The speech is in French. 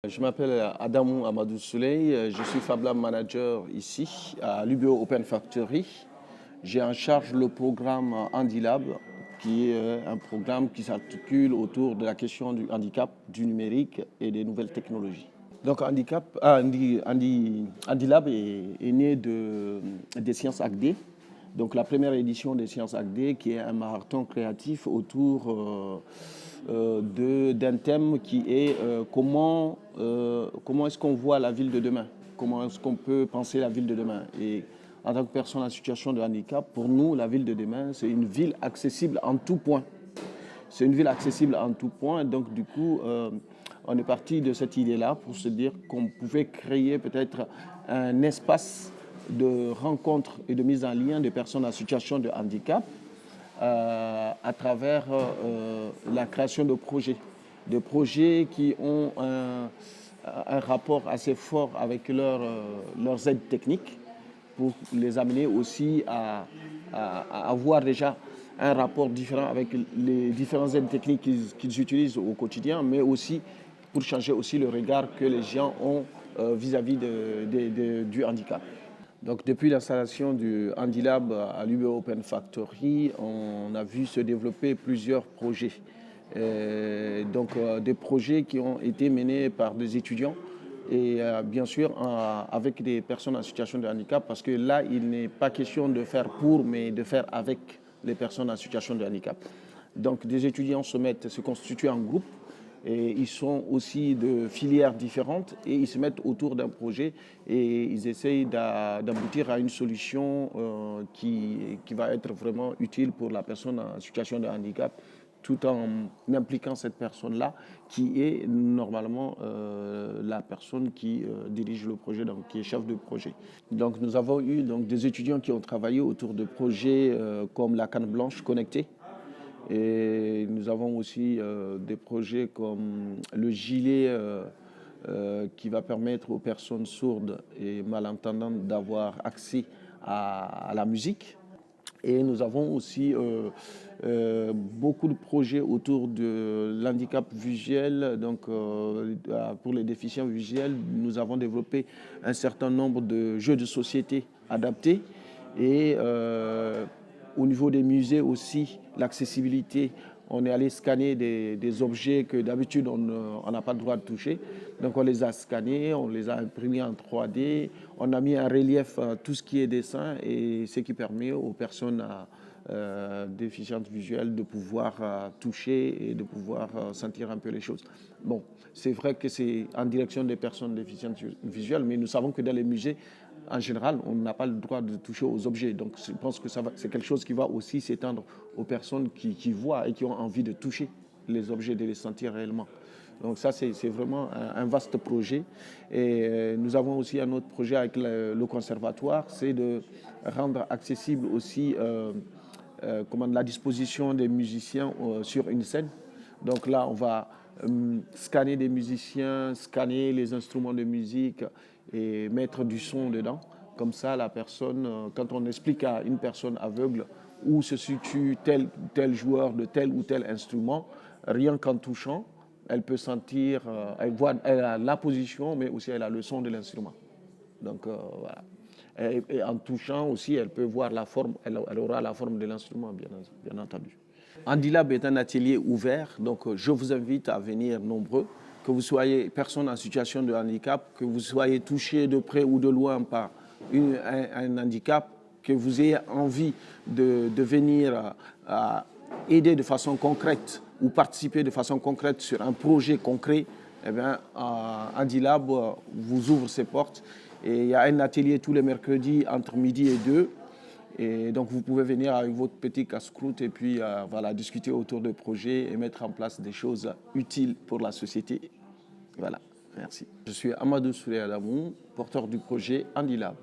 Je m'appelle Adamou Amadou Souley, je suis Fab Lab Manager ici à l'UBO Open Factory. J'ai en charge le programme HandiLab, qui est un programme qui s'articule autour de la question du handicap, du numérique et des nouvelles technologies. Donc HandiLab est né des Sciences ACD. Donc la première édition des Sciences ACD, qui est un marathon créatif autour d'un thème qui est comment est-ce qu'on voit la ville de demain, comment est-ce qu'on peut penser la ville de demain. Et en tant que personne en situation de handicap, pour nous, la ville de demain, c'est une ville accessible en tout point. C'est une ville accessible en tout point, donc du coup, on est parti de cette idée-là pour se dire qu'on pouvait créer peut-être un espace de rencontre et de mise en lien des personnes en situation de handicap à travers la création de projets qui ont un rapport assez fort avec leurs aides techniques pour les amener aussi à avoir déjà un rapport différent avec les différentes aides techniques qu'ils utilisent au quotidien, mais aussi pour changer aussi le regard que les gens ont vis-à-vis du handicap. Donc, depuis l'installation du HandiLab à l'UBO Open Factory, on a vu se développer plusieurs projets. Des projets qui ont été menés par des étudiants et bien sûr avec des personnes en situation de handicap, parce que là, il n'est pas question de faire pour, mais de faire avec les personnes en situation de handicap. Donc, des étudiants se constituent en groupe. Et ils sont aussi de filières différentes et ils se mettent autour d'un projet et ils essayent d'aboutir à une solution qui va être vraiment utile pour la personne en situation de handicap, tout en impliquant cette personne-là qui est normalement la personne qui dirige le projet, donc qui est chef de projet. Donc nous avons eu des étudiants qui ont travaillé autour de projets comme la canne blanche connectée. Et nous avons aussi des projets comme le gilet qui va permettre aux personnes sourdes et malentendantes d'avoir accès à la musique. Et nous avons aussi beaucoup de projets autour de l'handicap visuel. Donc, pour les déficients visuels, nous avons développé un certain nombre de jeux de société adaptés. Et au niveau des musées aussi, l'accessibilité, on est allé scanner des objets que d'habitude on n'a pas le droit de toucher. Donc on les a scannés, on les a imprimés en 3D, on a mis en relief tout ce qui est dessin et ce qui permet aux personnes déficientes visuelles de pouvoir toucher et de pouvoir sentir un peu les choses. Bon, c'est vrai que c'est en direction des personnes déficientes visuelles, mais nous savons que dans les musées, en général, on n'a pas le droit de toucher aux objets. Donc je pense que c'est quelque chose qui va aussi s'étendre aux personnes qui voient et qui ont envie de toucher les objets, de les sentir réellement. Donc ça, c'est vraiment un vaste projet. Et nous avons aussi un autre projet avec le conservatoire, c'est de rendre accessible aussi la disposition des musiciens sur une scène. Donc là, on va scanner des musiciens, scanner les instruments de musique et mettre du son dedans. Comme ça, la personne, quand on explique à une personne aveugle où se situe tel joueur de tel ou tel instrument, rien qu'en touchant, elle peut sentir, elle a la position, mais aussi elle a le son de l'instrument. Donc voilà. Et en touchant aussi, elle peut voir la forme, elle aura la forme de l'instrument, bien entendu. HandiLab est un atelier ouvert, donc je vous invite à venir nombreux, que vous soyez personne en situation de handicap, que vous soyez touché de près ou de loin par un handicap, que vous ayez envie de venir aider de façon concrète ou participer de façon concrète sur un projet concret. Eh bien, HandiLab vous ouvre ses portes et il y a un atelier tous les mercredis entre midi et 2. Et donc vous pouvez venir avec votre petit casse-croûte et puis discuter autour de projets et mettre en place des choses utiles pour la société. Voilà, merci. Je suis Amadou Souley Adamou, porteur du projet HandiLab.